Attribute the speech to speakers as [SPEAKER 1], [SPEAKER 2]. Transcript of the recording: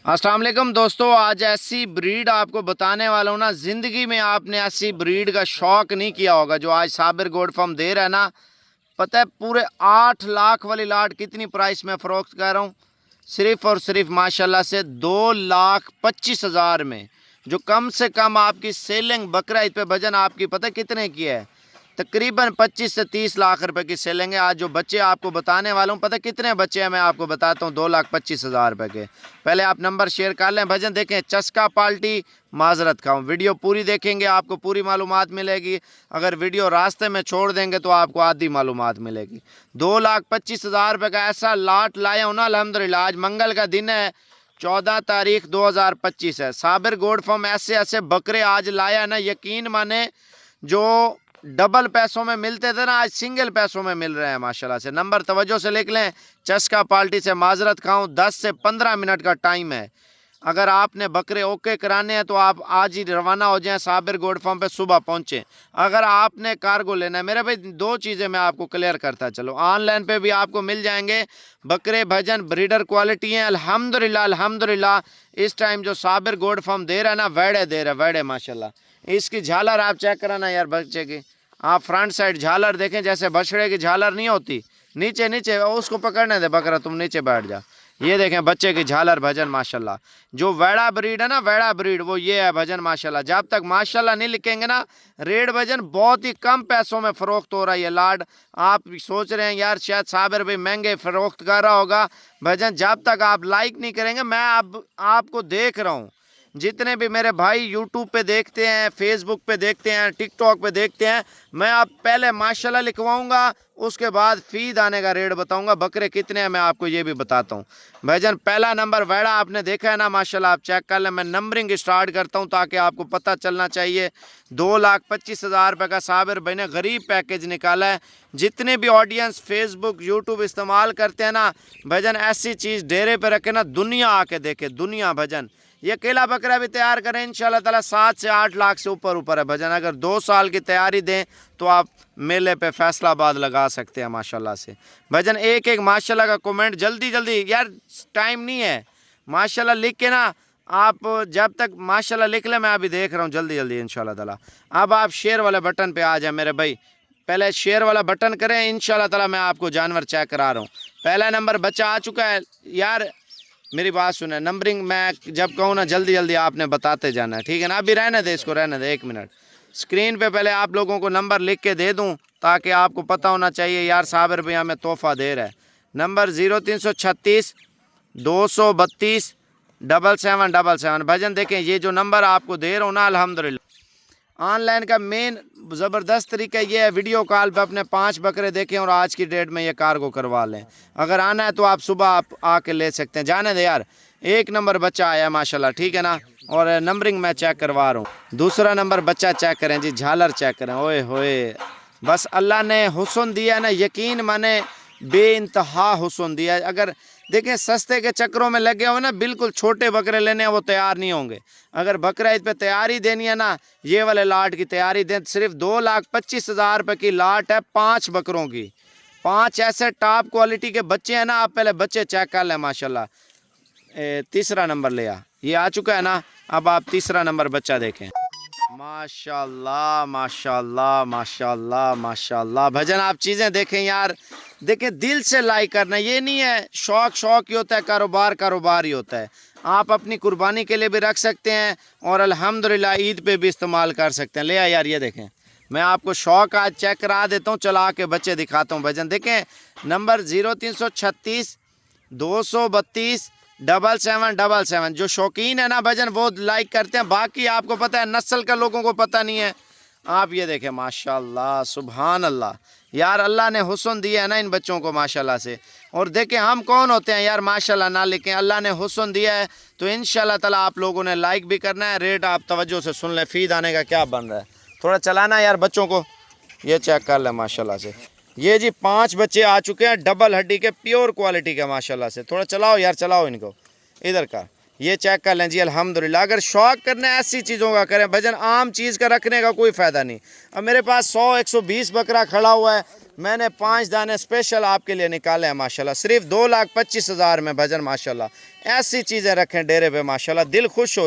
[SPEAKER 1] अस्सलाम वालेकुम दोस्तों, आज ऐसी ब्रीड आपको बताने वाला हूँ ना, ज़िंदगी में आपने ऐसी ब्रीड का शौक नहीं किया होगा जो आज साबिर गोड फार्म दे रहा है ना। पता है पूरे 8 लाख वाली लाट कितनी प्राइस में फ़रोख्त कर रहा हूँ? सिर्फ और सिर्फ माशाल्लाह से 2,25,000 में। जो कम से कम आपकी सेलिंग बकरा ईद पे वजन आपकी पता है कितने की है? तकरीबन 25 से 30 लाख रुपए की सेलेंगे। आज जो बच्चे आपको बताने वाला हूँ, पता कितने बच्चे हैं मैं आपको बताता हूँ? 2,25,000 रुपए के। पहले आप नंबर शेयर कर लें। भजन देखें, चस्का पाल्टी माजरत खाऊँ। वीडियो पूरी देखेंगे आपको पूरी मालूमात मिलेगी। अगर वीडियो रास्ते में छोड़ देंगे तो आपको आधी मालूमात मिलेगी। 2,25,000 रुपये का ऐसा लाट लाया हूँ ना, अल्हम्दुलिल्लाह। आज मंगल का दिन है, 14 तारीख 2025 है। साबिर गोड फार्म ऐसे ऐसे बकरे आज लाया ना, यकीन माने जो डबल पैसों में मिलते थे ना, आज सिंगल पैसों में मिल रहे हैं माशाल्लाह से। नंबर तवज्जो से लिख लें। चस्का पार्टी से माजरत खाऊं, 10 से 15 मिनट का टाइम है। अगर आपने बकरे ओके कराने हैं तो आप आज ही रवाना हो जाएं, साबिर गोड फार्म पे सुबह पहुंचें। अगर आपने कार्गो लेना है, मेरे भाई दो चीज़ें मैं आपको क्लियर करता चलो, ऑनलाइन पे भी आपको मिल जाएंगे बकरे। भजन ब्रीडर क्वालिटी हैं अल्हम्दुलिल्लाह अल्हम्दुलिल्लाह। इस टाइम जो साबिर गोड फार्म दे रहा है ना, वेड़े दे रहा है, वेड़े माशाल्लाह। इसकी झालर आप चेक कराना यार बच्चे की। आप फ्रंट साइड झालर देखें, जैसे बछड़े की झालर नहीं होती, नीचे नीचे उसको पकड़ने दे बकरा, तुम नीचे बैठ जा। ये देखें बच्चे की झालर भजन माशाल्लाह। जो वेड़ा ब्रीड है ना, वेड़ा ब्रीड वो ये है भजन माशाल्लाह। जब तक माशाल्लाह नहीं लिखेंगे ना, रेट भजन बहुत ही कम पैसों में फ़रोख्त हो रहा है ये लाड। आप सोच रहे हैं यार शायद साबिर भाई महंगे फ़रोख्त कर रहा होगा। भजन जब तक आप लाइक नहीं करेंगे, मैं अब आपको देख रहा हूँ, जितने भी मेरे भाई यूट्यूब पे देखते हैं, फेसबुक पे देखते हैं, टिकटॉक पे देखते हैं, मैं आप पहले माशाल्लाह लिखवाऊंगा, उसके बाद फीड आने का रेट बताऊंगा। बकरे कितने हैं मैं आपको ये भी बताता हूँ। भाईजान पहला नंबर वेड़ा आपने देखा है ना माशाल्लाह, आप चेक कर लें। मैं नंबरिंग स्टार्ट करता हूँ ताकि आपको पता चलना चाहिए। 2,25,000 रुपये का साबिर भाई ने गरीब पैकेज निकाला है। जितने भी ऑडियंस फेसबुक यूट्यूब इस्तेमाल करते हैं ना भाईजान, ऐसी चीज़ डेरे पर रखे ना, दुनिया आके देखे, दुनिया भजन। ये अकेला बकरा भी तैयार करें इंशाल्लाह ताला 7 से 8 लाख से ऊपर है भजन। अगर 2 साल की तैयारी दें तो आप मेले पे फैसलाबाद लगा सकते हैं माशाल्लाह से भजन। एक एक माशाल्लाह का कमेंट जल्दी जल्दी यार, टाइम नहीं है। माशाल्लाह लिख के ना, आप जब तक माशाल्लाह लिख लें, मैं अभी देख रहा हूँ जल्दी जल्दी इंशाल्लाह ताला। अब आप शेयर वाले बटन पे आ जाए मेरे भाई, पहले शेयर वाला बटन करें इंशाल्लाह ताला। मैं आपको जानवर चेक करा रहा हूँ। पहला नंबर बच्चा आ चुका है यार, मेरी बात सुने। नंबरिंग मैं जब कहूँ ना, जल्दी जल्दी आपने बताते जाना है, ठीक है ना? अभी रहने दे, इसको रहने दे 1 मिनट। स्क्रीन पे पहले आप लोगों को नंबर लिख के दे दूँ ताकि आपको पता होना चाहिए यार साबिर भैया हमें तोहफा दे रहा है। नंबर 0336 232 7777 भजन। देखें ये जो नंबर आपको दे रहा हूँ ना, अल्हम्दुलिल्लाह ऑनलाइन का मेन ज़बरदस्त तरीका ये है, वीडियो कॉल पे अपने 5 बकरे देखें और आज की डेट में ये कार्गो करवा लें। अगर आना है तो आप सुबह आप आके ले सकते हैं। जाने दे यार, 1 नंबर बच्चा आया माशाल्लाह, ठीक है ना? और नंबरिंग मैं चेक करवा रहा हूँ। दूसरा नंबर बच्चा चेक करें जी, झालर चेक करें। ओए होए, बस अल्लाह ने हुस्न दिया ना, यकीन माने बेइंतहा हुस्न दिया है। अगर देखें सस्ते के चक्करों में लगे हो ना, बिल्कुल छोटे बकरे लेने हैं वो तैयार नहीं होंगे। अगर बकरा ईद पे तैयारी देनी है ना, ये वाले लाट की तैयारी दें। सिर्फ 2,25,000 रुपये की लाट है, 5 बकरों की। 5 ऐसे टॉप क्वालिटी के बच्चे हैं ना, आप पहले बच्चे चेक कर लें माशाल्लाह। तीसरा नंबर ले ये आ चुका है ना। अब आप तीसरा नंबर बच्चा देखें। माशाल्लाह माशाल्लाह माशाल्लाह माशाल्लाह भजन। आप चीज़ें देखें यार, देखें दिल से लाइक करना, ये नहीं है शौक शौक ही होता है, कारोबार कारोबार ही होता है। आप अपनी कुर्बानी के लिए भी रख सकते हैं और अल्हम्दुलिल्लाह ईद पे भी इस्तेमाल कर सकते हैं। ले आ यार, ये देखें, मैं आपको शौक आज चेक करा देता हूँ, चला के बच्चे दिखाता हूँ भजन। देखें नंबर 0336 232 7777। जो शौकीन है ना भजन वो लाइक करते हैं, बाकी आपको पता है नस्ल का लोगों को पता नहीं है। आप ये देखें माशाल्लाह सुभान अल्लाह, यार अल्लाह ने हुस्न दिया है ना इन बच्चों को माशाल्लाह से। और देखें हम कौन होते हैं यार माशाल्लाह ना लिखें, अल्लाह ने हुस्न दिया है तो इंशाल्लाह ताला आप लोगों ने लाइक भी करना है। रेट आप तवज्जो से सुन लें, फीड आने का क्या बन रहा है, थोड़ा चलाना यार बच्चों को। ये चेक कर लें माशाल्लाह से, ये जी 5 बच्चे आ चुके हैं डबल हड्डी के, प्योर क्वालिटी के माशाल्लाह से। थोड़ा चलाओ यार, चलाओ इनको इधर का, ये चेक कर लें जी अल्हम्दुलिल्लाह। अगर शौक करना है ऐसी चीज़ों का करें भजन, आम चीज़ का रखने का कोई फ़ायदा नहीं। अब मेरे पास 100 120 बकरा खड़ा हुआ है, मैंने 5 दाने स्पेशल आपके लिए निकाले हैं माशाल्लाह, सिर्फ 2,25,000 में भजन माशाल्लाह। ऐसी चीज़ें रखें डेरे पे माशाल्लाह, दिल खुश हो